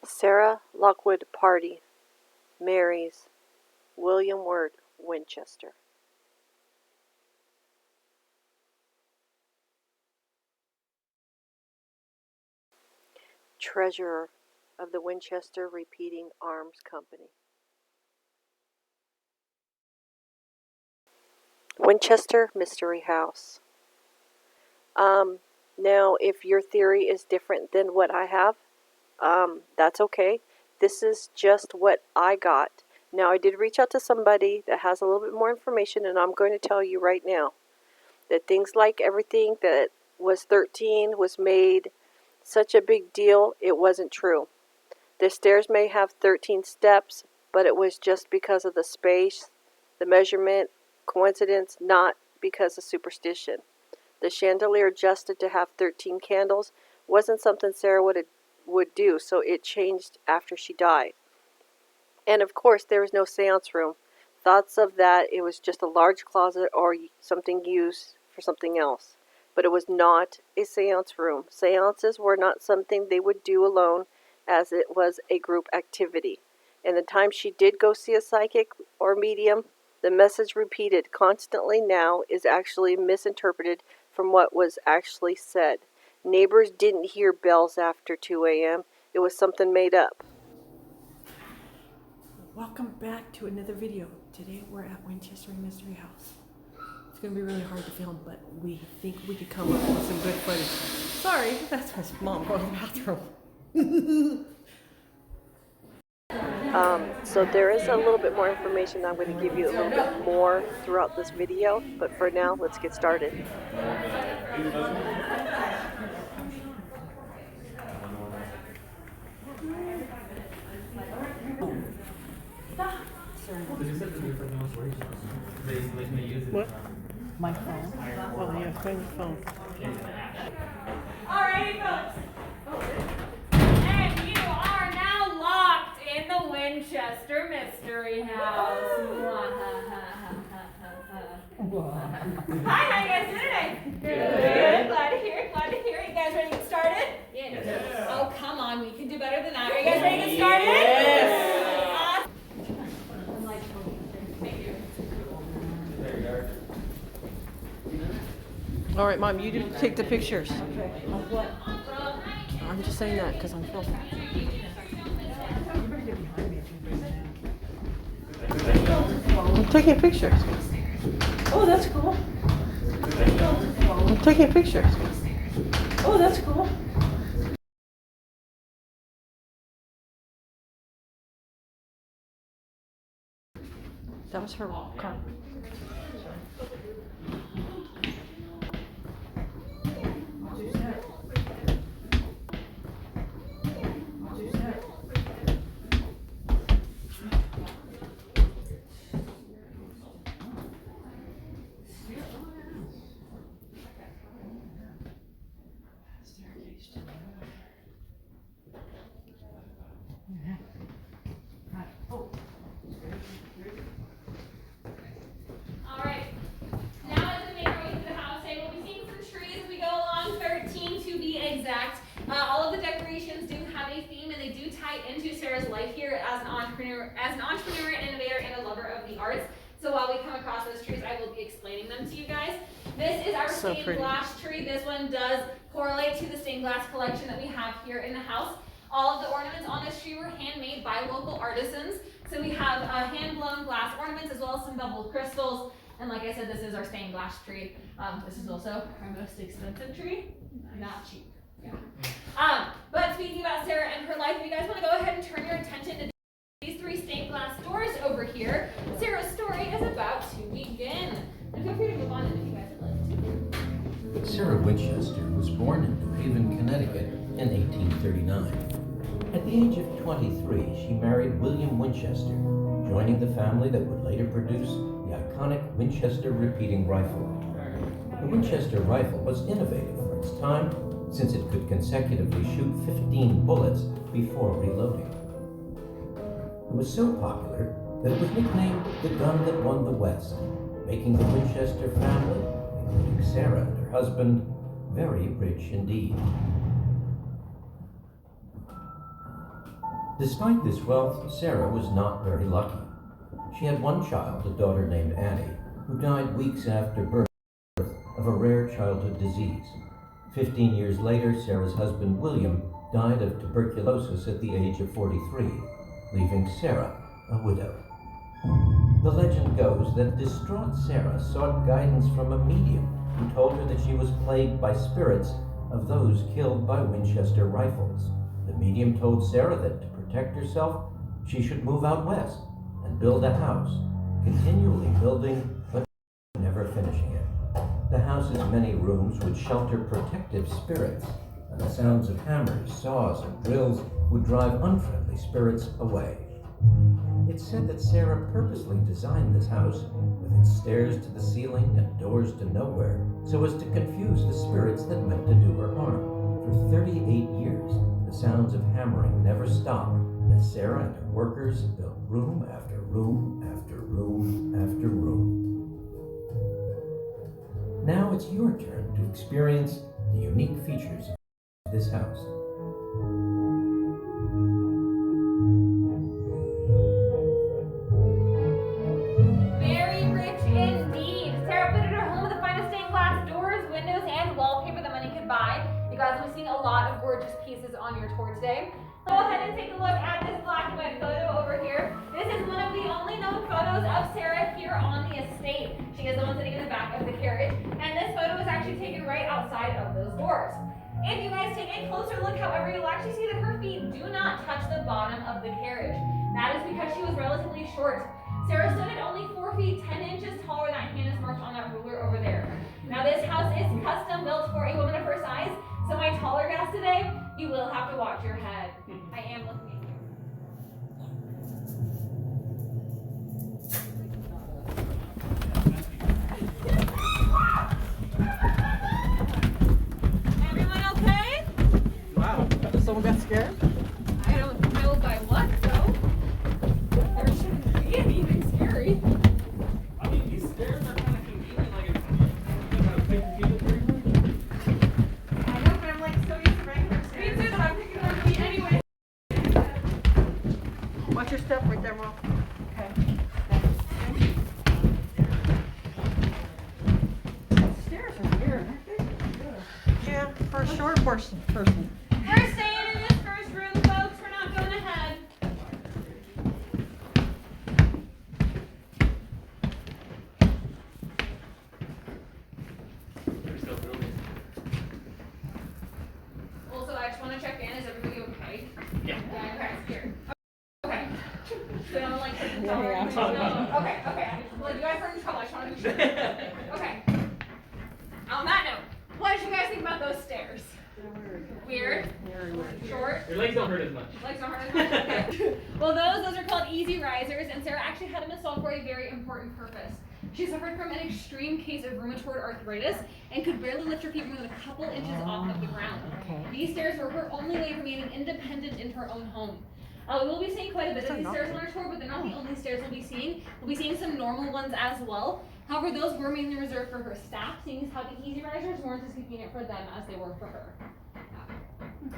Sarah Lockwood Party marries William Ward Winchester. Treasurer of the Winchester Repeating Arms Company. Winchester Mystery House. Now, if your theory is different than what I have, that's okay. This is just what I got. Now, I did reach out to somebody that has a little bit more information, and I'm going to tell you right now that things like everything that was 13 was made such a big deal, it wasn't true. The stairs may have 13 steps, but it was just because of the space, the measurement, coincidence, not because of superstition. The chandelier adjusted to have 13 candles wasn't something Sarah would do, so it changed after she died. And of course, there was no seance room. Thoughts of that, it was just a large closet or something used for something else. But it was not a seance room. Seances were not something they would do alone, as it was a group activity. And the time she did go see a psychic or medium, the message repeated constantly now is actually misinterpreted from what was actually said. Neighbors didn't hear bells after 2 a.m. It was something made up. Welcome back to another video. Today we're at Winchester Mystery House. It's going to be really hard to film, but we think we could come up with some good footage. Sorry, that's my mom going to the bathroom. So there is a little bit more information. I'm going to give you a little bit more throughout this video, but for now, let's get started. What? My phone? Oh yeah, find your phone. Alrighty, folks. And you are now locked in the Winchester Mystery House. Hi, how you guys doing today? Good. Glad to hear it. Glad to hear it. You guys ready to get started? Yes. Oh, come on. We can do better than that. Are you guys ready to get started? Yes. All right, Mom, you do take the pictures. Okay. Of what? I'm just saying that because I'm filming. I'm taking pictures. Oh, that's cool. I'm taking pictures. Oh, that's cool. That was her car. Alright. Now as we make our way through the house today, we'll be seeing some trees as we go along, 13 to be exact. All of the decorations do have a theme and they do tie into Sarah's life here as an entrepreneur, an innovator, and a lover of the arts. So while we come across those trees, I will be explaining them to you guys. This is our stained glass tree. This one does correlate to the stained glass collection that we have here in the house. All of the ornaments on this tree were handmade by local artisans. So we have hand-blown glass ornaments as well as some beveled crystals. And like I said, this is our stained glass tree. This is also our most expensive tree. Not cheap. Yeah. But speaking about Sarah and her life, if you guys want to go ahead and turn your attention to these three stained glass doors over here, Sarah's story is about to begin. And feel free to move on if you guys would like to. Sarah Winchester was born in New Haven, Connecticut in 1839. At the age of 23, she married William Winchester, joining the family that would later produce the iconic Winchester repeating rifle. The Winchester rifle was innovative for its time, since it could consecutively shoot 15 bullets before reloading. It was so popular that it was nicknamed the gun that won the West, making the Winchester family, including Sarah and her husband, very rich indeed. Despite this wealth, Sarah was not very lucky. She had one child, a daughter named Annie, who died weeks after birth of a rare childhood disease. 15 years later, Sarah's husband, William, died of tuberculosis at the age of 43, leaving Sarah a widow. The legend goes that distraught Sarah sought guidance from a medium who told her that she was plagued by spirits of those killed by Winchester rifles. The medium told Sarah that to protect herself, she should move out west and build a house, continually building but never finishing it. The house's many rooms would shelter protective spirits, and the sounds of hammers, saws, and drills would drive unfriendly spirits away. It's said that Sarah purposely designed this house with its stairs to the ceiling and doors to nowhere so as to confuse the spirits that meant to do her harm. For 38 years, the sounds of hammering never stopped as Sarah and her workers built room after room after room after room. Now it's your turn to experience the unique features of this house. Very rich indeed. Sarah fitted her home with the finest stained glass doors, windows, and wallpaper that money could buy. You guys will be seeing a lot of gorgeous pieces on your tour today. Go ahead and take a look at this black and white photo over here. This is one of the only known photos of Sarah here on the estate. She is the one sitting in the back of the carriage, and this photo was actually taken right outside of those doors. If you guys take a closer look, however, you'll actually see that her feet do not touch the bottom of the carriage. That is because she was relatively short. Sarah stood at only 4 feet 10 inches taller. That hand is marked on that ruler over there. Now this house is custom built for a woman of her size, so my taller guys today, you will have to watch your head. I am looking at you. Everyone okay? Wow. Someone got scared? I don't know by what though. There shouldn't be anything scary. I mean, these stairs are kind of convenient, like if you're gonna pick and keep it very much. I know, but I'm like so used to regular stairs. Me too, that I'm picking my feet anyway. Watch your step right there, Mom. Okay. Stairs are weird, aren't they? Yeah, for a short person. We're staying in this first room, folks. We're not going ahead. There's no building. Also, I just want to check in. Is everybody okay? Yeah. Yeah, okay, here. Okay. So I don't like put the Yeah, color yeah. in. No. Okay. Well, you guys are in trouble. I just want to be sure. Okay. On that note, what did you guys think about those stairs? Weird? Short? Your legs don't hurt as much. Legs don't hurt as much? Okay. Well, those are called easy risers, and Sarah actually had them installed for a very important purpose. She suffered from an extreme case of rheumatoid arthritis and could barely lift her feet more than a couple inches off of the ground. Okay. These stairs were her only way of remaining independent in her own home. We will be seeing quite a bit of these stairs on our tour, but they're not the only stairs we'll be seeing. We'll be seeing some normal ones as well. However, those were mainly reserved for her staff, seeing as how the easy risers weren't as convenient for them as they were for her.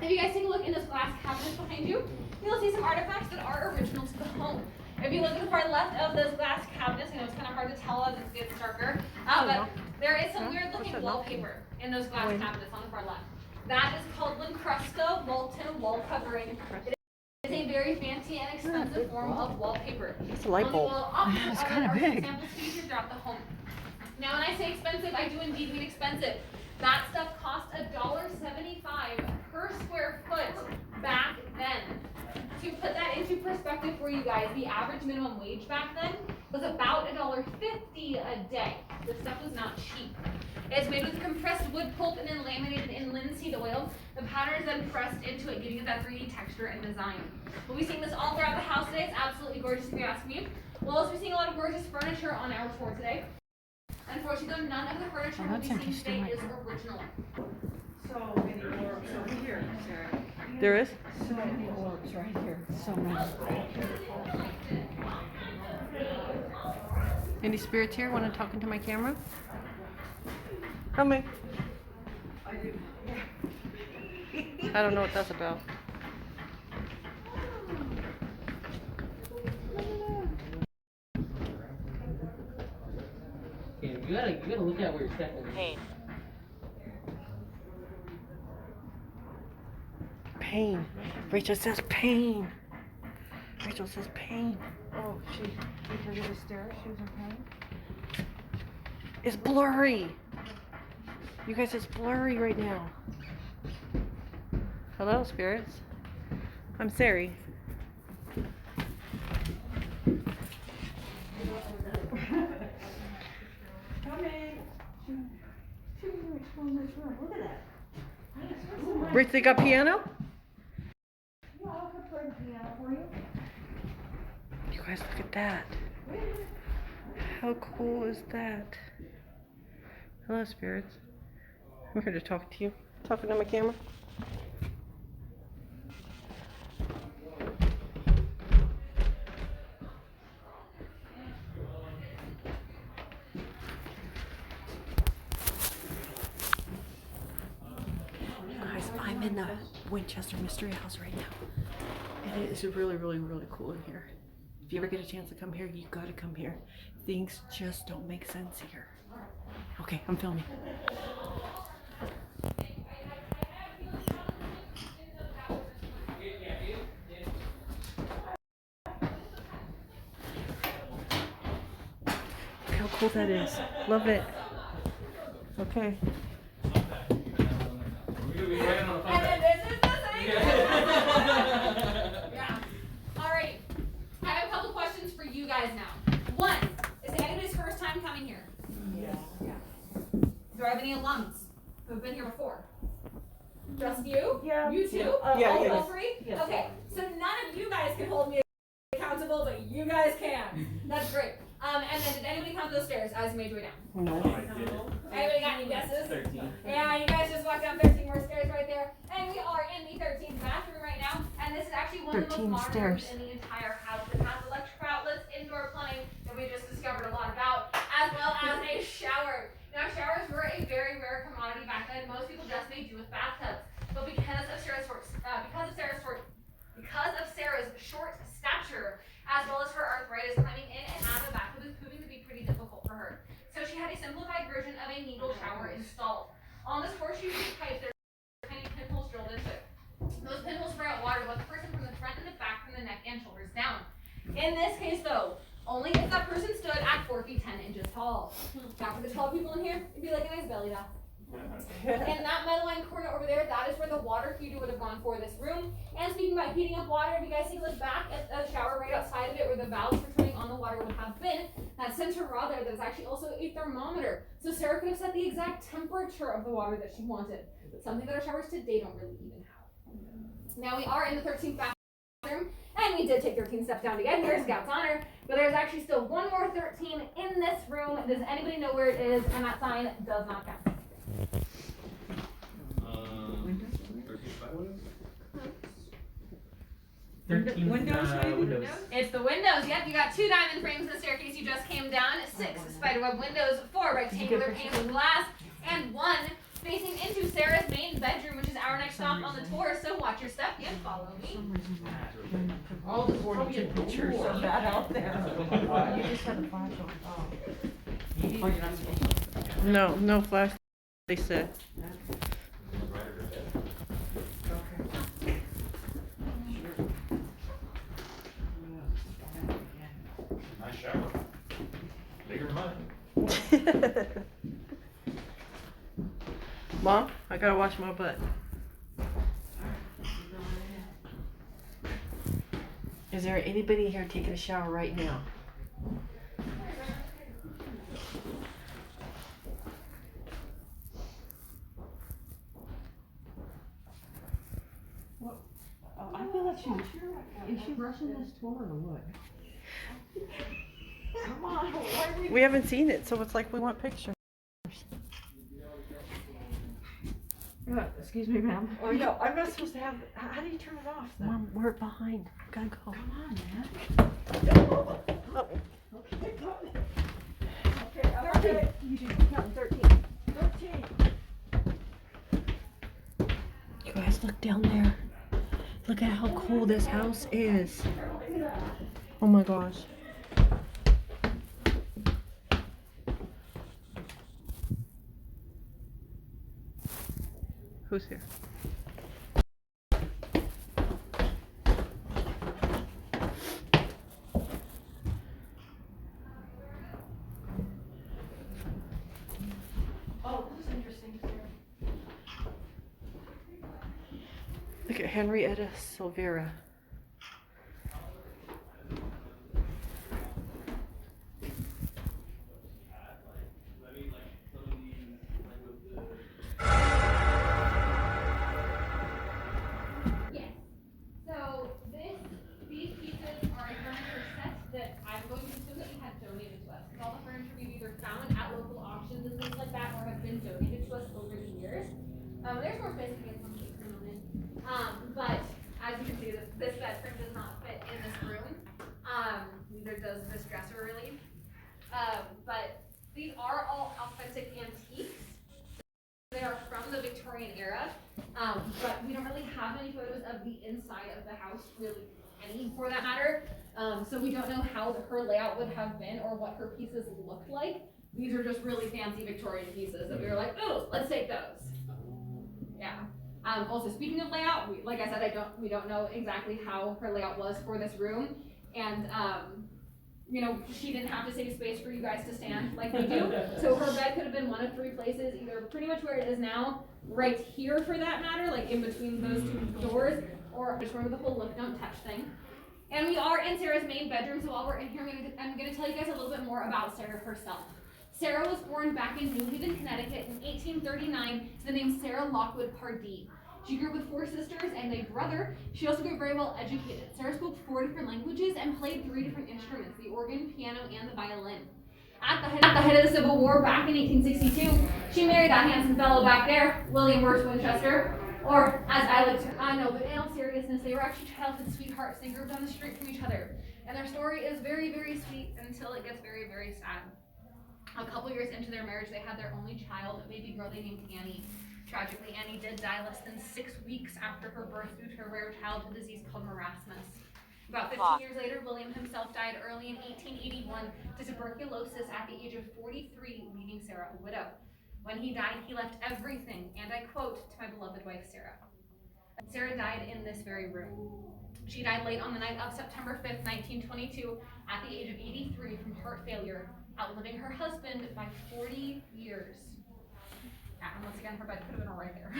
If you guys take a look in those glass cabinets behind you, you'll see some artifacts that are original to the home. If you look at the far left of those glass cabinets, I know it's kind of hard to tell as it gets darker, but there is some weird looking wallpaper in those glass cabinets on the far left. That is called Lincresto Molten wall covering. It is a very fancy and expensive form of wallpaper. It's a light bulb. It's kind of big. Samples featured throughout the home. Now, when I say expensive, I do indeed mean expensive. That stuff cost $1.75 per square foot back then. To put that into perspective for you guys, the average minimum wage back then was about $1.50 a day. This stuff was not cheap. It's made with compressed wood pulp and then laminated in linseed oil. The pattern is then pressed into it, giving it that 3D texture and design. We'll be seeing this all throughout the house today. It's absolutely gorgeous if you ask me. We'll also be seeing a lot of gorgeous furniture on our tour today. Unfortunately, though, none of the furniture we'll be seeing today is original. So many orbs over here, Sarah. There is? So many orbs right here. So many. Any spirits here? Want to talk into my camera? Come in. I don't know what that's about. You gotta look at where you're stepping. Pain. Pain. Rachel says pain. Rachel says pain. Oh, because of the stairs, she was in pain? It's blurry. You guys, it's blurry right now. Hello, spirits. I'm Sari. Look at that. Rich, they got piano? Yeah, I could play the piano for you. You guys, look at that. How cool is that? Hello, spirits. I'm here to talk to you. Talking to my camera. Guys, I'm in the Winchester Mystery House right now. And it is really, really, really cool in here. If you ever get a chance to come here, you gotta come here. Things just don't make sense here. Okay, I'm filming. Look how cool that is. Love it. Okay. And then this is the thing. Yeah. All right. I have a couple questions for you guys now. One, is it anybody's first time coming here? Yeah. Do I have any alums who have been here before? Just you? Yeah. You two? Yeah, all, yeah. all three? Yes. Okay. So none of you guys can hold me accountable, but you guys can. That's great. And then did anybody count those stairs as you made your way down? No. Anybody got any guesses? 13. Yeah, you guys just walked down 13 more stairs right there. And we are in the 13th bathroom right now. And this is actually one of the 13 most modern stairs. rooms in the entire house. It has electric outlets, indoor plumbing that we just discovered a lot about, as well as a shower. Now, showers were a very rare commodity back then. Most people just made do with bathtubs. But because of Sarah's short stature, as well as her arthritis, climbing in and out of the bathtub was proving to be pretty difficult for her. So she had a simplified version of a needle shower installed. On this horseshoe-shaped pipe, there are tiny pinholes drilled into it. Those pinholes spray out water to let the person from the front and the back, from the neck and shoulders down. In this case, though, only if that person stood at 4 feet 10 inches tall. Now, for the tall people in here, it'd be like a nice belly bath. In that metal line corner over there, that is where the water heater would have gone for this room. And speaking about heating up water, if you guys take a look back at the shower right outside of it, where the valves for turning on the water would have been, that center rod there, there's actually also a thermometer. So Sarah could have set the exact temperature of the water that she wanted. Something that our showers today don't really even have. Now we are in the 13th bathroom, and we did take 13 steps down to get here, Scout's honor, but there's actually still one more 13 in this room. Does anybody know where it is? And that sign does not count. 13 Windows, maybe? windows. It's the windows. Yep, you got 2 diamond frames in the staircase you just came down, 6 spiderweb windows, 4 rectangular panes of glass, and 1 facing into Sarah's main bedroom, which is our next stop on the tour. So watch your step and follow me. All the 42 pictures of that out there. You just had a flash on. Oh, you're not supposed to. No, no flash, they said. Nice shower. Bigger than mine. Mom, I gotta wash my butt. Is there anybody here taking a shower right now? I feel like is she rushing this tour or what? Come on, why are we? We haven't seen it, so it's like we want pictures. Excuse me, ma'am. Oh, no, I'm not supposed to have. How do you turn it off? Then? Mom, we're behind. Gotta go. Come on, man. Oh. Okay. You should be counting 13. 13. You guys, look down there. Look at how cool this house is. Oh my gosh. Who's here? Oh, this is interesting, Sarah. Look at Henrietta Silvera. Yes. So these pieces are a furniture set that I'm going to assume that you had donated to us. Because all the furniture we've either found at local auctions and things like that, or have been donated to us over the years. There's more space to get some cake room in. But as you can see, this bed frame does not fit in this room. Neither does this dresser really. But these are all authentic antiques. They are from the Victorian era, but we don't really have any photos of the inside of the house, really any for that matter. So we don't know how her layout would have been or what her pieces looked like. These are just really fancy Victorian pieces that we were like, oh, let's take those. Yeah. Also, speaking of layout, like I said, we don't know exactly how her layout was for this room, and you know, she didn't have to save space for you guys to stand like we do. So her bed could have been one of three places, either pretty much where it is now, right here for that matter, like in between those two doors, or just remember the whole look, don't touch thing. And we are in Sarah's main bedroom, so while we're in here, I'm gonna tell you guys a little bit more about Sarah herself. Sarah was born back in New Haven, Connecticut in 1839 to the name Sarah Lockwood Pardee. She grew up with 4 sisters and a brother. She also grew very well educated. Sarah spoke 4 different languages and played 3 different instruments, the organ, piano, and the violin. At the head of the Civil War back in 1862, she married that handsome fellow back there, William Winchester, or as I like to know, but in all seriousness, they were actually childhood sweethearts. They grew up down the street from each other. And their story is very, very sweet until it gets very, very sad. A couple years into their marriage, they had their only child, a baby girl they named Annie. Tragically, Annie did die less than 6 weeks after her birth due to a rare childhood disease called marasmus. About 15 years later, William himself died early in 1881 to tuberculosis at the age of 43, leaving Sarah a widow. When he died, he left everything, and I quote, to my beloved wife, Sarah. Sarah died in this very room. She died late on the night of September 5th, 1922, at the age of 83 from heart failure, outliving her husband by 40 years. And once again, her bed could have been right there.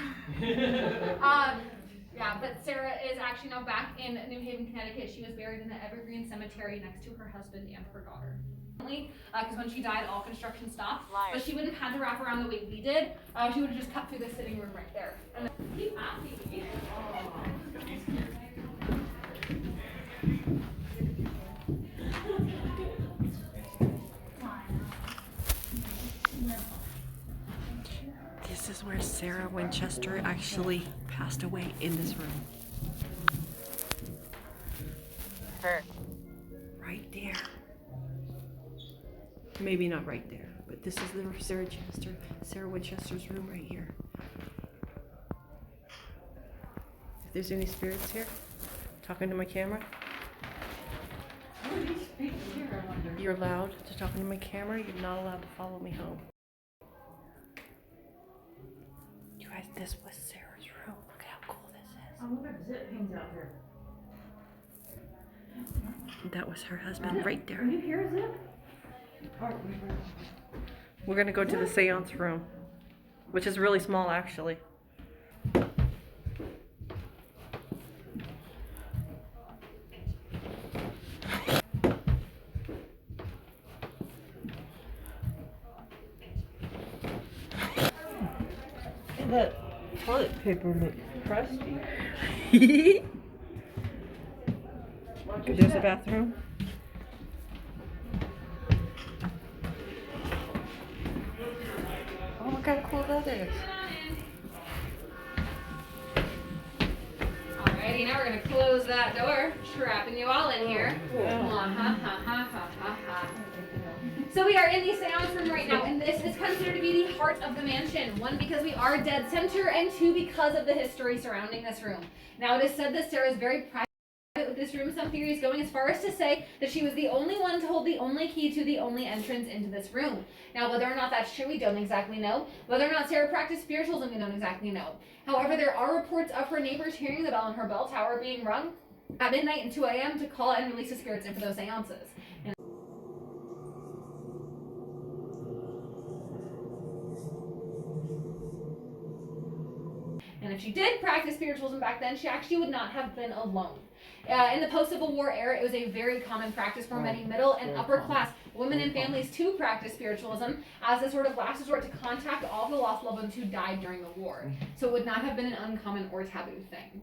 Yeah, but Sarah is actually now back in New Haven, Connecticut. She was buried in the Evergreen Cemetery next to her husband and her daughter. Because when she died, all construction stopped. But she wouldn't have had to wrap around the way we did. She would have just cut through the sitting room right there. And then, keep happy. This is where Sarah Winchester actually passed away, in this room. Her. Right there. Maybe not right there, but this is the Sarah Winchester's room right here. If there's any spirits here, talking to my camera. What are these speakers here, I wonder? You're allowed to talk into my camera. You're not allowed to follow me home. You guys, this was Sarah's room. Look at how cool this is. I wonder if Zip hangs out here. That was her husband right there. Can you hear Zip? We're gonna go to the seance room, which is really small actually. That toilet paper looks crusty. There's a bathroom. Oh, look how cool that is. Alrighty, now we're gonna close that door, trapping you all in here. So we are in the seance room right now, and this is considered to be the heart of the mansion. 1, because we are dead center, and 2, because of the history surrounding this room. Now, it is said that Sarah is very private with this room, some theories going as far as to say that she was the only one to hold the only key to the only entrance into this room. Now, whether or not that's true, we don't exactly know. Whether or not Sarah practiced spiritualism, we don't exactly know. However, there are reports of her neighbors hearing the bell on her bell tower being rung at midnight and 2 a.m. to call and release the spirits in for those seances. And if she did practice spiritualism back then, she actually would not have been alone. In the post-Civil War era, it was a very common practice for many middle and upper class women and families to practice spiritualism as a sort of last resort to contact all the lost loved ones who died during the war. So it would not have been an uncommon or taboo thing.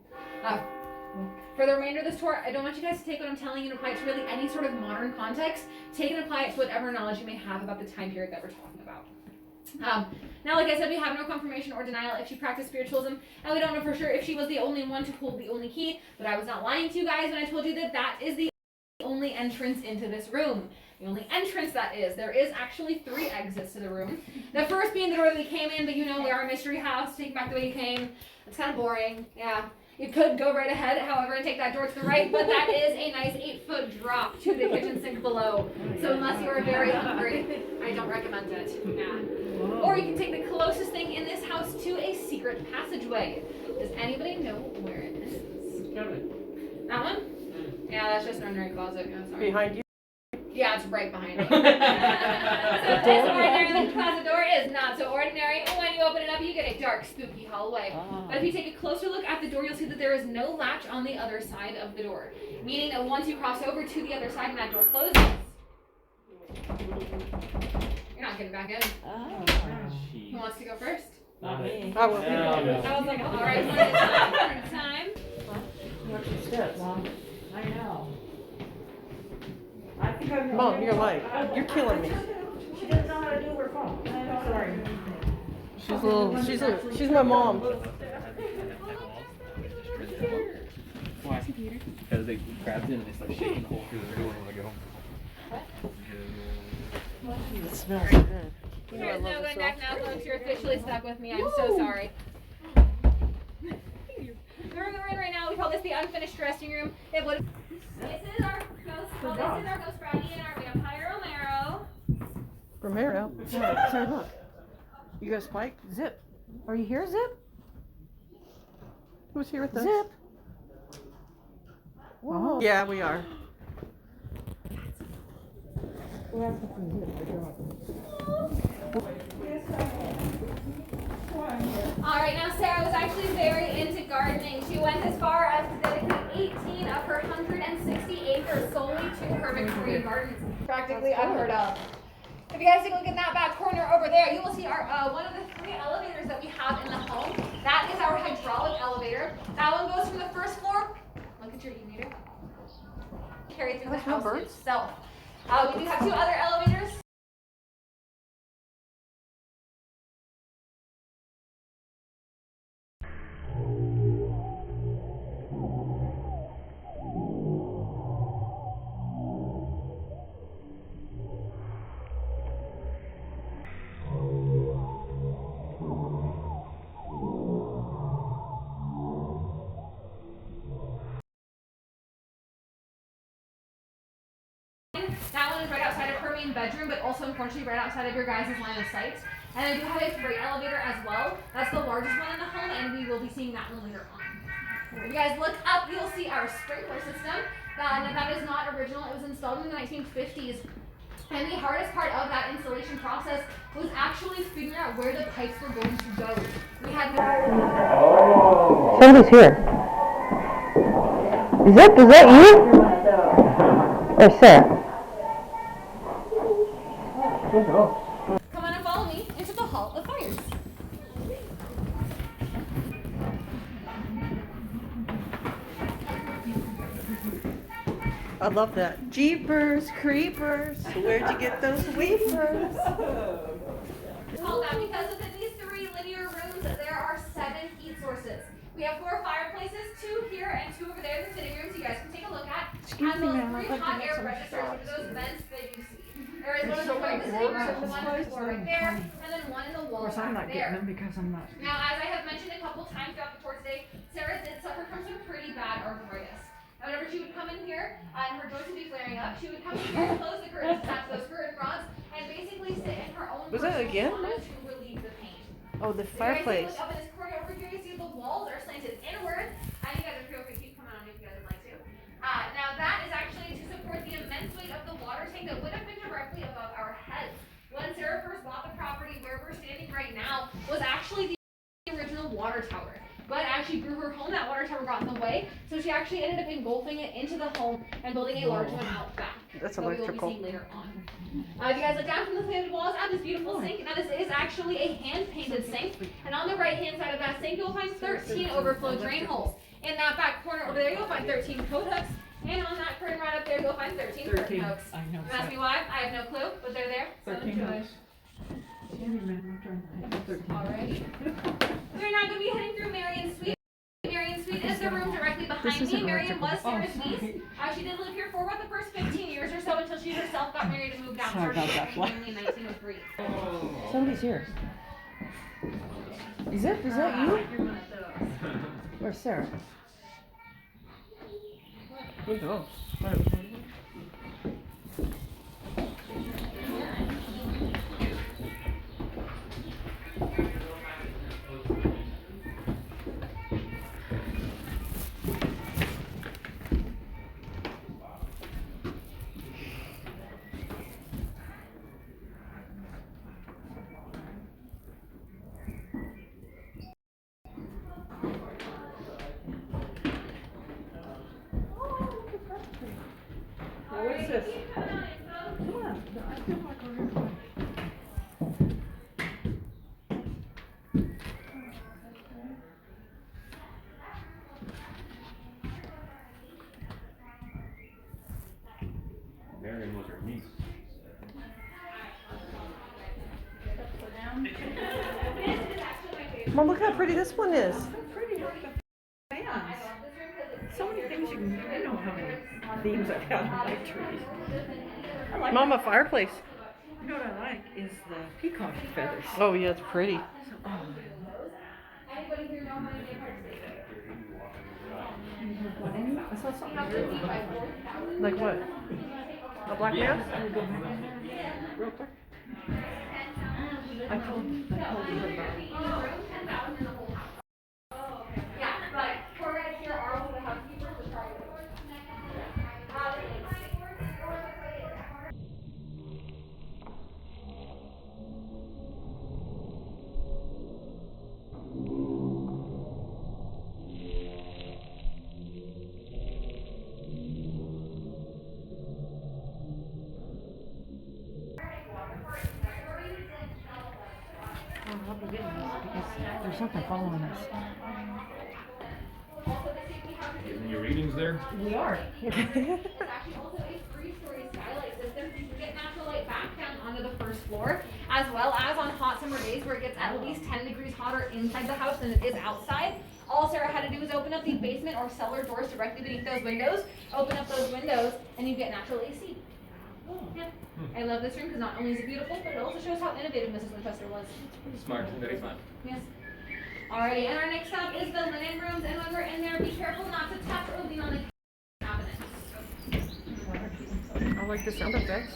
For the remainder of this tour, I don't want you guys to take what I'm telling you and apply it to really any sort of modern context. Take and apply it to whatever knowledge you may have about the time period that we're talking about. Now, like I said, we have no confirmation or denial if she practiced spiritualism, and we don't know for sure if she was the only one to hold the only key, but I was not lying to you guys when I told you that that is the only entrance into this room. The only entrance, that is. There is actually 3 exits to the room. The first being the door that we came in, but you know, we are a mystery house. Take back the way you came. It's kind of boring. Yeah. You could go right ahead, however, and take that door to the right, but that is a nice 8-foot drop to the kitchen sink below. So unless you are very hungry, I don't recommend it. Yeah. Or you can take the closest thing in this house to a secret passageway. Does anybody know where it is? That one? Yeah, that's just an ordinary closet. I'm sorry. Behind you? Yeah, it's right behind me. So this ordinary closet door is not so ordinary. When you open it up, you get a dark, spooky hallway. But if you take a closer look at the door, you'll see that there is no latch on the other side of the door. Meaning that once you cross over to the other side and that door closes, you're not getting back in. Who wants to go first? Not me. I will. I was like, all right, one at a time. Watch your steps, Mom. I know. I think I'm. Mom, you're like, you're killing me. She doesn't know how to do her phone. I'm sorry. She's my mom. Why? Because they grabbed in and they started shaking the hole through the door when I go home. It smells so good. You know I There's no love going this back now, folks. You're officially stuck with me. I'm so sorry. The room we're in right now, we call this the unfinished dressing room. This is our ghost Brownie and our vampire Romero. Romero. Say look. You got Spike? Zip. Are you here, Zip? Who's here with us? Zip. Whoa. Yeah, we are. Alright, now Sarah was actually very into gardening. She went as far as to dedicate 18 of her 160 acres solely to her Victorian gardens. Practically unheard of. If you guys take a look at that back corner over there, you will see our one of the 3 elevators that we have in the home. That is our hydraulic elevator. That one goes from the first floor. Look at your e-meter. Carry through the house itself. We do have 2 other elevators. That one is right outside of her main bedroom, but also unfortunately right outside of your guys' line of sight. And I do have a freight elevator as well. That's the largest one in the home, and we will be seeing that one later on. If you guys look up, you'll see our sprinkler system. That is not original. It was installed in the 1950s. And the hardest part of that installation process was actually figuring out where the pipes were going to go. We had no... Somebody's here. Is that you? Or Sarah? Come on and follow me into the Hall of Fires. I love that. Jeepers, creepers. Where'd you get those weepers? Called that because within these 3 linear rooms, there are 7 heat sources. We have 4 fireplaces, 2 here and 2 over there in the sitting rooms you guys can take a look at. Excuse and me, those ma'am, 3 I'd like to hot make air some registers shots. for those vents that you see. There is one in so the front of the many sitting words room, in this one on the place, floor they're right there, funny. and then one in the Of wall course, I'm back not there. getting them because I'm not. Now, as I have mentioned a couple times throughout the tour today, Sarah did suffer from some pretty bad arthritis. And whenever she would come in here, and her joints would be flaring up, she would come in here, close the curtains, attach those curtain rods, and basically sit in her own Was that again? sauna to relieve the pain. Oh, the You guys fireplace. look up in this corner over here, you see the walls are slanted inward. You guys are feel free to keep coming on if you guys would like to. Now that is actually to support the immense weight of the water tank that would have been directly above our heads. When Sarah first bought the property where we're standing right now was actually the original water tower. But as she grew her home, that water tower got in the way, so she actually ended up engulfing it into the home and building a large one out back. That's that electrical. we will be seeing later on. If you guys look down from the slanted walls, at this beautiful sink. Now this is actually a hand-painted sink, and on the right-hand side of that sink, you'll find 13 overflow drain holes. In that back corner over there, you'll find 13 coat hooks, and on that curtain right up there, you'll find 13 curtain hooks. I know. You ask me why? I have no clue, but they're there. So 13 enjoy. hooks. Alrighty. We're now going to be heading through Marion's suite. Marion's suite is the room directly behind me. Marion was Sarah's niece. She did live here for about the first 15 years or so until she herself got married and moved out. Sorry about that. Family in 1903. Somebody's here. Is that you? Where's Sarah? Who knows? What's this? Come on. I feel like we're going. Marion was her niece. Mom, look how pretty this one is. So pretty with the fans. So many things you can do. You know how many themes I've had on my trees. I like Mom, a fireplace. You know what I like is the peacock feathers. Oh yeah, it's pretty. Oh, Anybody here know how many I saw something really cool. Like what? A black man? Real quick. I told you about Yeah, but for right here are all the housekeepers to try to I'll be getting this because there's something following us. Getting your readings there? We are. It's actually also a 3-story skylight system, so you can get natural light back down onto the first floor, as well as on hot summer days where it gets at least 10 degrees hotter inside the house than it is outside. All Sarah had to do was open up the basement or cellar doors directly beneath those windows, open up those windows, and you get natural AC. Yeah. I love this room because not only is it beautiful, but it also shows how innovative Mrs. Winchester was. Smart, very smart. Yes. Alrighty, and our next stop is the linen rooms, and when we're in there, be careful not to touch or lean on the cabinets. I like the sound effects.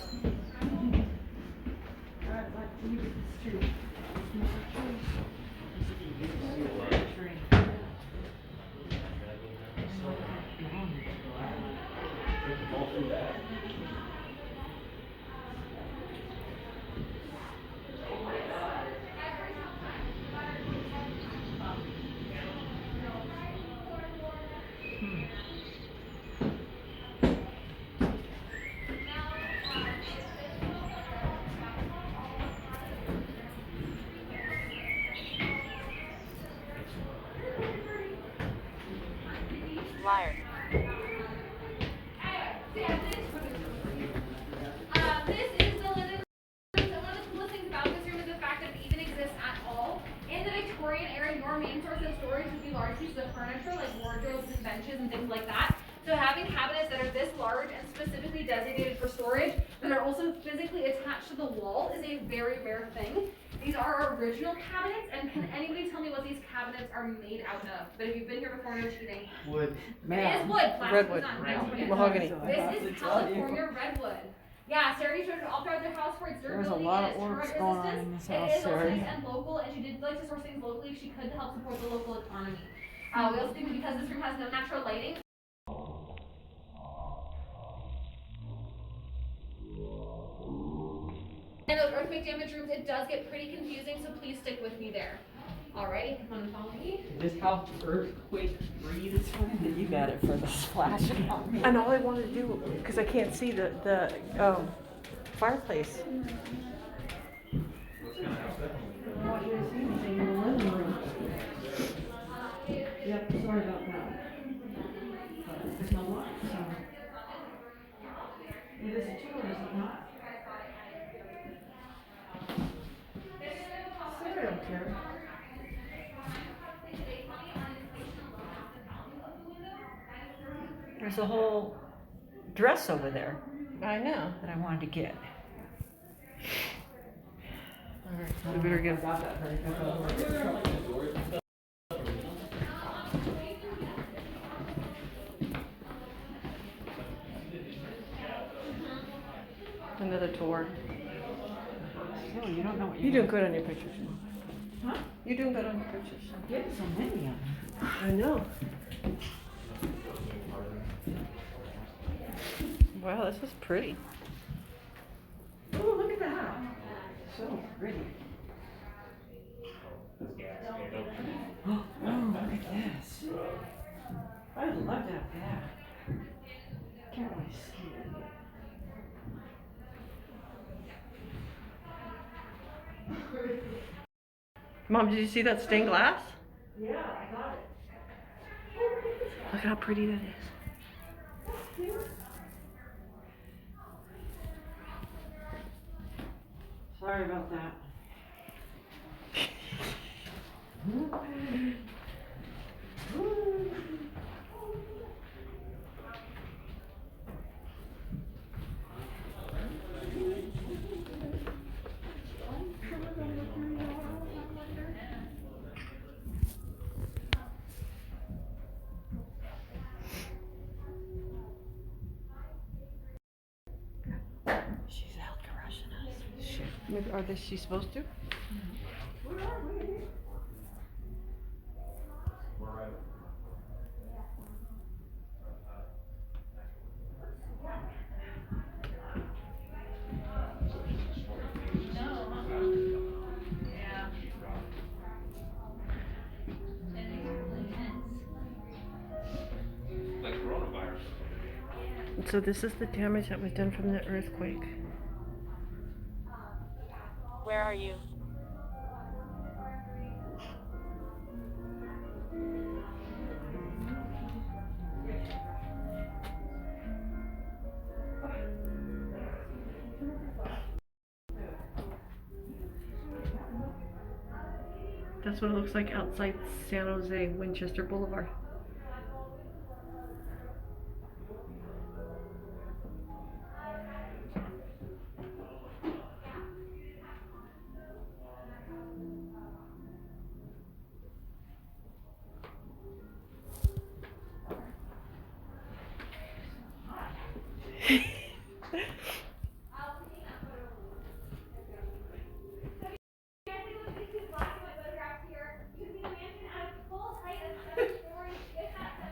Liar. This is the linen room. So one of the coolest things about this room is the fact that it even exists at all. In the Victorian era, your main source of storage would be large pieces of furniture like wardrobes and benches and things like that. So having cabinets that are this large and specifically designated for storage that are also physically attached to the wall is a very rare thing. These are our original cabinets, and can anybody tell me what these cabinets are made out of? But if you've been here before, no cheating. Wood. It is wood. Plastic Redwood. is not. Don't forget. Mahogany. This is California redwood. Yeah, Sarah showed it all throughout the house for its durability and its current resistance. It is also nice and local, and she did like to source things locally if she could to help support the local economy. We also think because this room has no natural lighting. And those earthquake damage rooms, it does get pretty confusing, so please stick with me there. Alrighty, come on and follow me. Is this house earthquake free this one? You got it for the splash. And all I wanted to do, because I can't see the fireplace. Want you to see anything in the living room. Yep, sorry about that. But there's no light, so. It is a tour, is it not? Sarah don't care. There's a whole dress over there I know. that I wanted to get. Alright, we better get Got that hurry. another tour. Still, you don't know what You're doing good on your pictures. Huh? You're doing good on your pictures. Get so many of them. I know. Wow, this is pretty. Oh, look at that. So pretty. Oh, look at this. I'd love to have that. Can't really see it. Mom, did you see that stained glass? Yeah, I got it. Look at how pretty that is. Sorry about that. She's out crushing us. Shit. Are she supposed to? Like coronavirus. So this is the damage that was done from the earthquake. Where are you? That's what it looks like outside San Jose, Winchester Boulevard.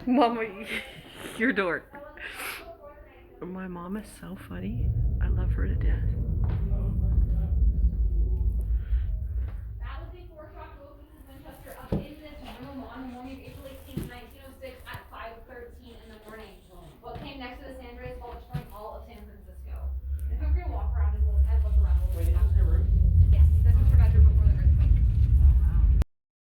Mama, your door. My mom is so funny. I love her to death. That was before shock woke Mrs. Winchester up in this room on the morning of April 18th, 1906 at 5:13 in the morning. What came next to the San Andreas fault destroying all of San Francisco. If I'm gonna walk around and look around. Wait, is this her room? Yes, this was her bedroom before the earthquake.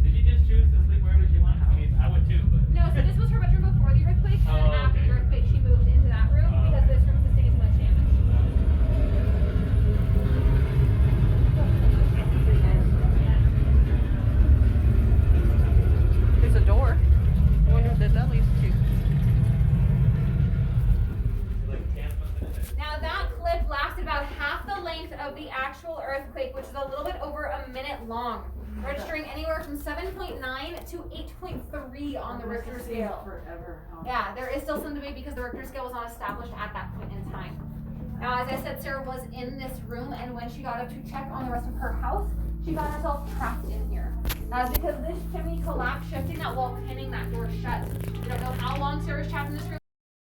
Did you just choose to sleep wherever she wanted? I mean, I would too, but. No, so this was her bedroom before the earthquake, and then after the earthquake she moved into that room because this room sustained too much damage. length of the actual earthquake, which is a little bit over a minute long, registering anywhere from 7.9 to 8.3 on the Richter scale. Forever. Huh? Yeah, there is still some debate because the Richter scale was not established at that point in time. Now, as I said, Sarah was in this room, and when she got up to check on the rest of her house, she got herself trapped in here. That's because this chimney collapsed, shifting that wall, pinning that door shut. We don't know how long Sarah was trapped in this room,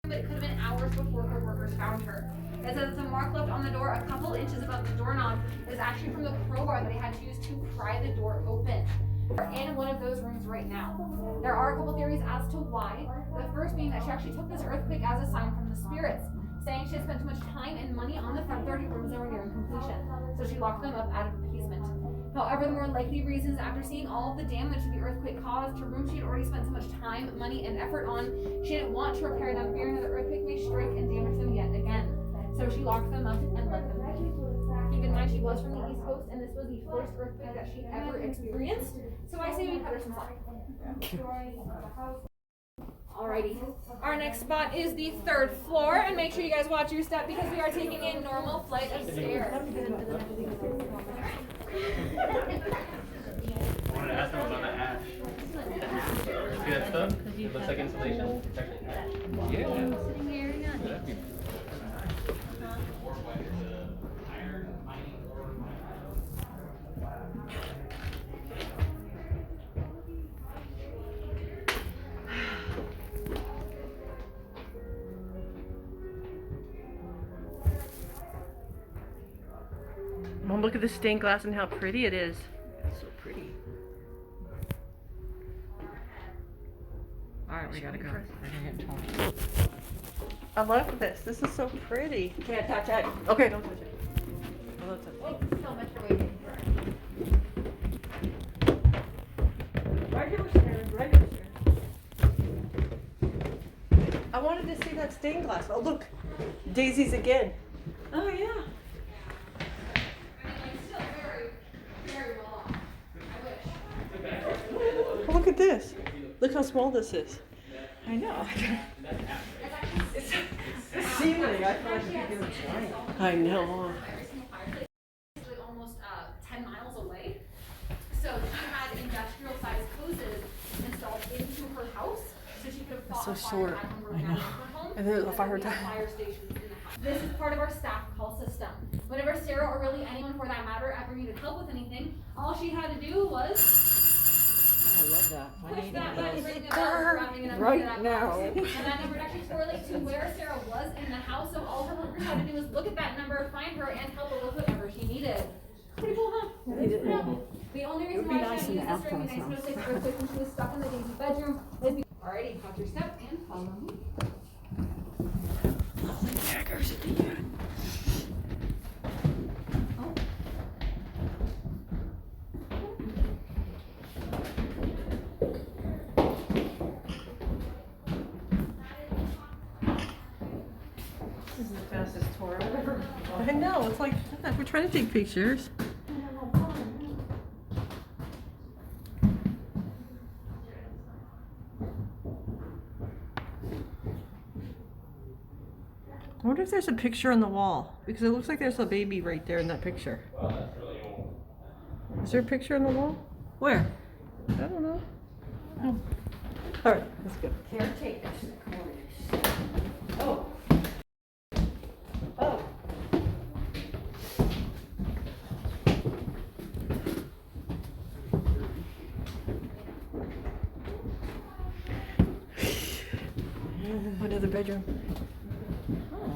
but it could have been hours before her workers found her. It says it's a mark left on the door a couple inches above the doorknob. It is actually from the crowbar that they had to use to pry the door open. We're in one of those rooms right now. There are a couple theories as to why. The first being that she actually took this earthquake as a sign from the spirits, saying she had spent too much time and money on the front 30 rooms that were nearing completion, so she locked them up out of appeasement. However, the more likely reasons, after seeing all of the damage that the earthquake caused to rooms she had already spent so much time, money, and effort on, she didn't want to repair them, fearing that the earthquake may strike and damage them yet again. So she locked them up and let them be. Keep in mind, she was from the East Coast, and this was the first earthquake that she ever experienced. So I say we cut her some slack. Alrighty. Our next spot is the 3rd floor, and make sure you guys watch your step because we are taking a normal flight of stairs. I wanted to ask them about the ash. See that stuff? It looks like insulation. It's actually ash. Yeah. That'd be Mom, look at the stained glass and how pretty it is. It's so pretty. Alright, we gotta go. I love this. This is so pretty. Can't touch it. Okay, don't touch it. Oh, don't touch it. Oh, so much for waiting. Regular stairs, regular stairs. I wanted to see that stained glass. Oh, look. Daisies again. Oh, yeah. Oh, look at this. Look how small this is. I know. It's the ceiling. I feel like it's gonna giant. I know. Almost 10 miles away. So she had industrial sized hoses installed into her house so she could have fought so a fire short. at home I know. around her home. And there's a And fire we have time. fire stations in the house. This is part of our staff call system. Whenever Sarah, or really anyone for that matter, ever needed help with anything, all she had to do was I love that. I push need that one of button, those. ring the bell, grabbing a number Right to that now. box. And that number would actually correlate to where Sarah was in the house, so all her workers had to do was look at that number, find her, and help her with whatever she needed. Pretty cool, huh? Yeah. The only reason be why nice she in had the used this during the outhouse 1906 earthquake when she was stuck in the Daisy bedroom is because... Alrighty, watch your step and follow me. Jaggers at the end. This is the fastest tour I've ever gone. I know. It's like, we're trying to take pictures. I wonder if there's a picture on the wall, because it looks like there's a baby right there in that picture. Wow, that's really old. Is there a picture on the wall? Where? I don't know. Oh. All right, let's go. Caretakers. Oh. Oh. Another bedroom. Oh.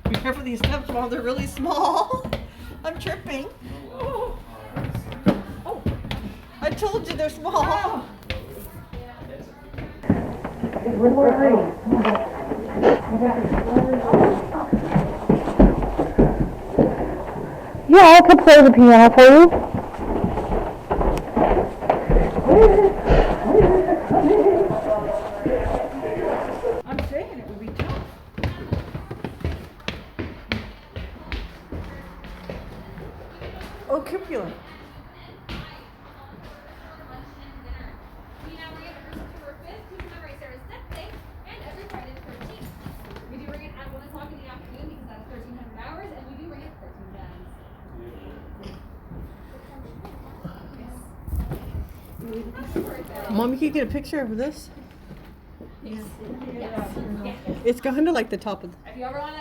Be careful these steps, Mom. They're really small. I'm tripping. Oh. Oh. told you they're small. Yeah, I could play the piano for you. I'm saying it would be tough. Oh, Cupula. We now bring it every September 5th to commemorate Sarah's death day and every Friday the 13th. We do bring it at 1 o'clock in the afternoon because that's 1300 hours, and we do bring it 13 times. Mom, you can get a picture of this. Yes. It's kind of like the top of. If you ever want to.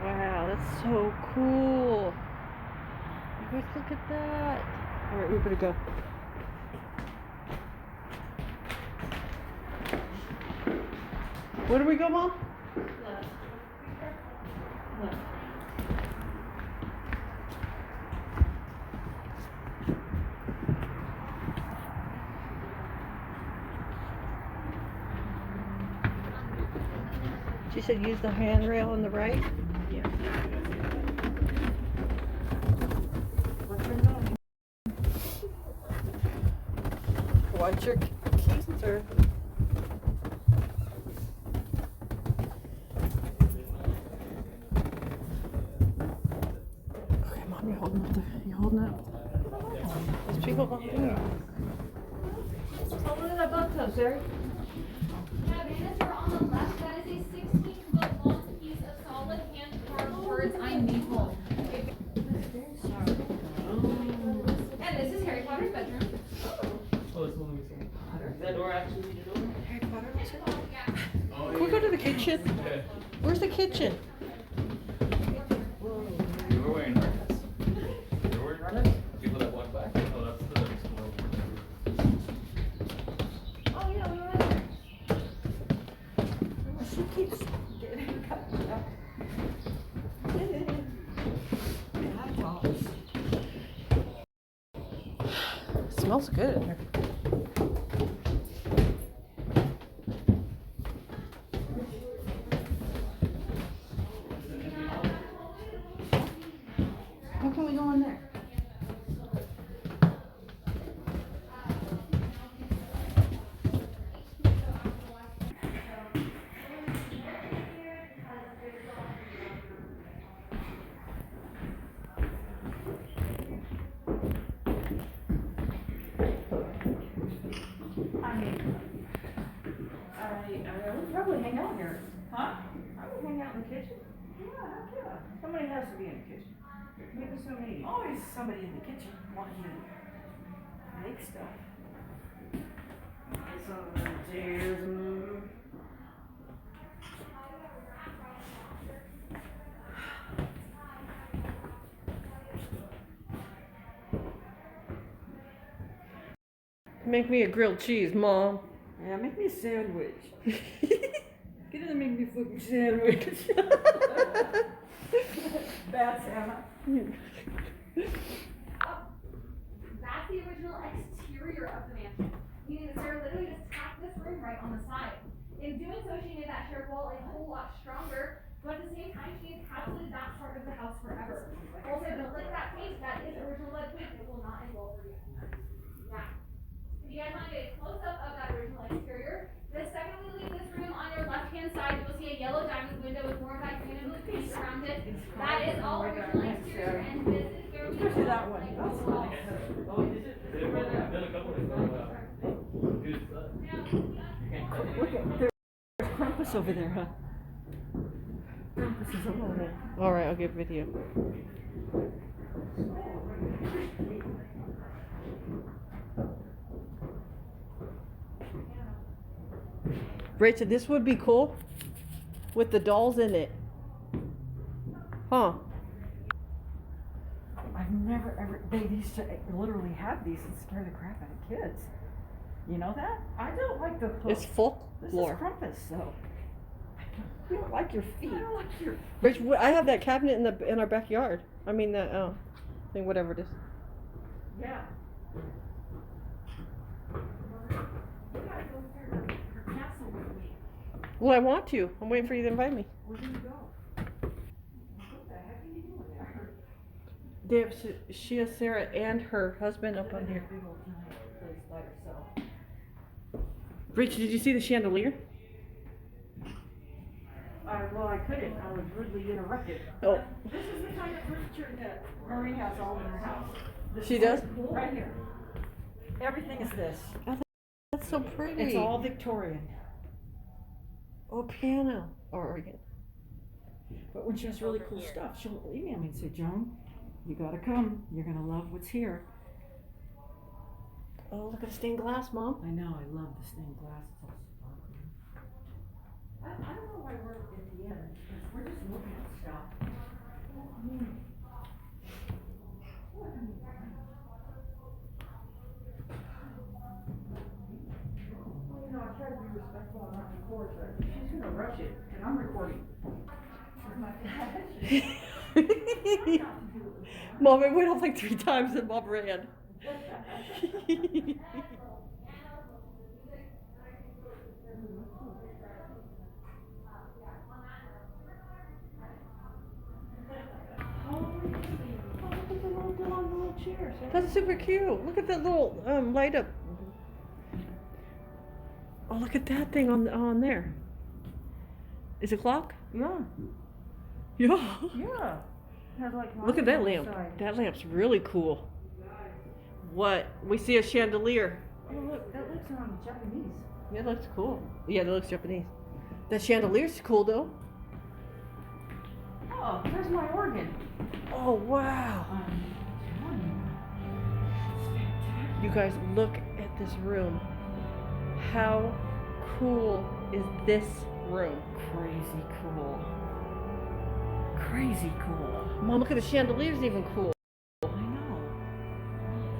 Wow, that's so cool. You guys look at that. All right, we better go. Where do we go, Mom? She said use the handrail on the right. Yeah. Watch your keys, sir. Okay, Mom, you're holding up. You're holding up. There's people behind you. Oh, look at that bathtub, Sarah. Yeah, banister on the left, that is a 16-foot long piece of solid hand-carved words, I'm Maple. And this is Harry Potter's bedroom. Oh, this one we saw. Is that door actually the door? Harry Potter. Yeah. Oh, Can we go to the kitchen? Okay. Where's the kitchen? You were wearing harness. You were wearing harness? People that walk back? Oh, that's the explore. Oh, yeah, we were there. She keeps getting cut up. Smells good in here. How can we go in there? I would probably hang out here. Huh? I would hang out in the kitchen. Yeah, heck yeah. Somebody has to be in the kitchen. Maybe somebody. Always somebody in the kitchen wanting to make stuff. Make me a grilled cheese, Mom. Yeah, make me a sandwich. Get in and make me a fucking sandwich. That's Anna. That's the original exterior of the mansion. Meaning that Sarah literally just tacked this room right on the side. In doing so, she made that shared wall a whole lot stronger, but at the same time, she encapsulated that part of the house forever. Also, don't lick that paint. That is original lead paint. It will not engulf for you. Yeah. If you guys want to get a close-up of that original exterior, the second we leave this room on your left-hand side, you will see a yellow diamond window with more of that green and blue paint around it. That is all original exterior, and this is where we Especially that one. That's walls. Oh, is it? Is it really? I've done a couple of these. Good stuff. Look at there's Krampus over there, huh? Krampus is over there. All right, I'll get video. Rachel, this would be cool with the dolls in it. Huh? I've never ever, they used to literally have these and scare the crap out of kids. You know that? I don't like the hook. It's folklore. This is Crumpus, so. You don't like your feet. I don't like your feet. Rich, I have that cabinet in our backyard. I mean that thing, whatever it is. Yeah. You gotta go through her castle with me. Well, I want to. I'm waiting for you to invite me. Where do you go? What the heck are you doing there? She has Sarah and her husband up on here. Big old giant place by herself. Rich, did you see the chandelier? Well, I couldn't. I was rudely interrupted. Oh. This is the kind of furniture that Marie has all in her house. This She is does? right here. Everything is this. That's so pretty. It's all Victorian. Oh, piano. Or organ. But when she has really cool stuff, she won't leave me. I mean, say, Joan, you gotta come. You're gonna love what's here. Oh, look at the stained glass, Mom. I know. I love the stained glass. It's all sparkling. I don't know why we're at the end, because we're just looking at stuff. Well, you know, I try to be respectful and not record, but she's gonna rush it, and I'm recording. Oh my gosh. Mom, it went off like 3 times and Mom ran. That's super cute. Look at that little light up. Oh, look at that thing on there. Is it a clock? Yeah. Yeah. Yeah. Has like Look at that on the lamp. side. That lamp's really cool. What? We see a chandelier. Oh look, that looks Japanese. Yeah, that looks cool. Yeah, that looks Japanese. That chandelier's cool though. Oh, there's my organ. Oh wow. You guys, look at this room. How cool is this room? Crazy cool. Crazy cool. Mom, look at the chandelier's even cool. I know.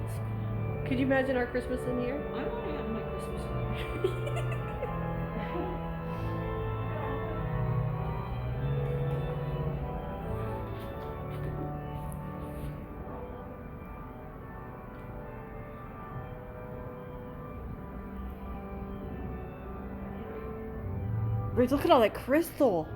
That's cool. Could you imagine our Christmas in here? I want to have my Christmas. Rich, look at all that crystal.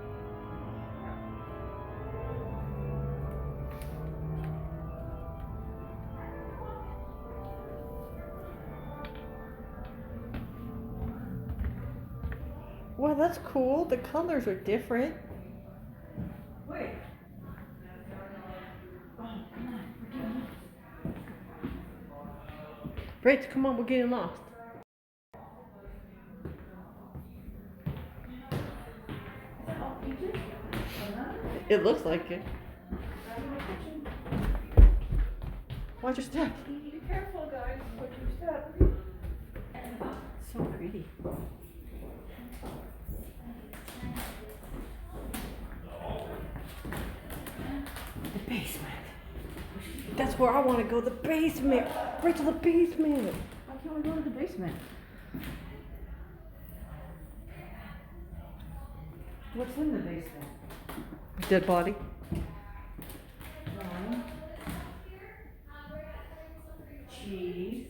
Wow, that's cool. The colors are different. Wait. Rich, come on, we're getting lost. It looks like it. Watch your step. Be careful, guys. Watch your step. So pretty. The basement. That's where I want to go. The basement. Rachel, the basement. Why can't we go to the basement? What's in the basement? Dead body. Wine. Cheese.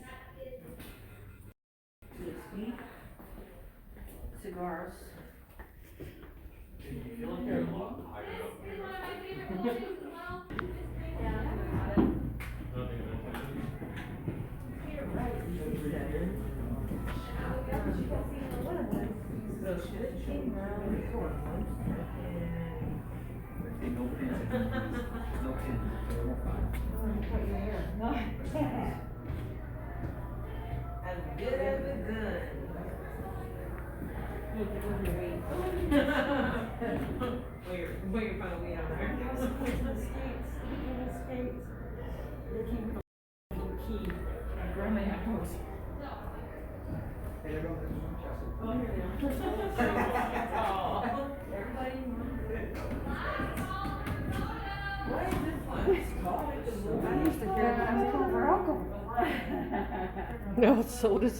Whiskey. Cigars. As good as a gun. Put your final weed on there. They came with a key. My grandma had those. Oh, here they are. Everybody. What is this one? I used to hear that. I was going for alcohol. No, sodas.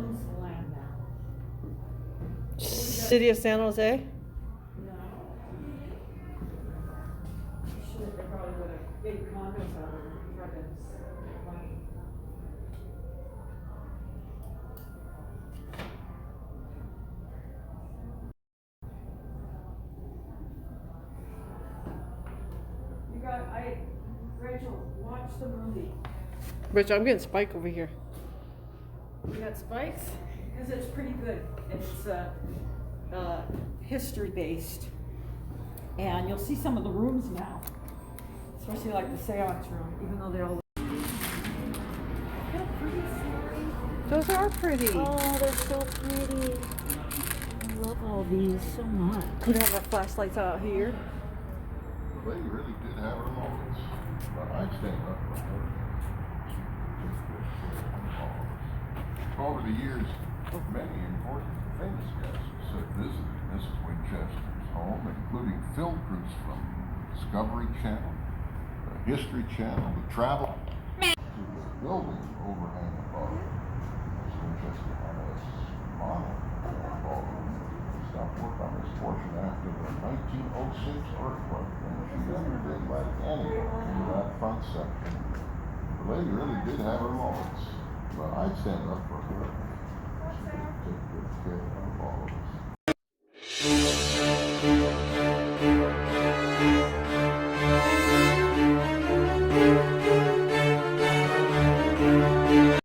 owns the land now. City of San Jose? No. Sure, they probably would have big condos out of it. Rachel, watch the movie. Rich, I'm getting Spike over here. You got Spikes? Because it's pretty good. It's history based. And you'll see some of the rooms now. Especially like the Seance Room, even though they all look. How pretty, Sarah. Those are pretty. Oh, they're so pretty. I love all these so much. Could have our flashlights out here. The lady really did have her moments, but I'd stand up for her. Over the years, many important famous guests have visited Mrs. Winchester's home, including film crews from Discovery Channel, the History Channel, the Travel, to the building overhang above. Mrs. Winchester had a model ballroom. Stopped work on this portion after the 1906 earthquake, and she never did let anyone into that front section. The lady really did have her moments, but I'd stand up for her. She could take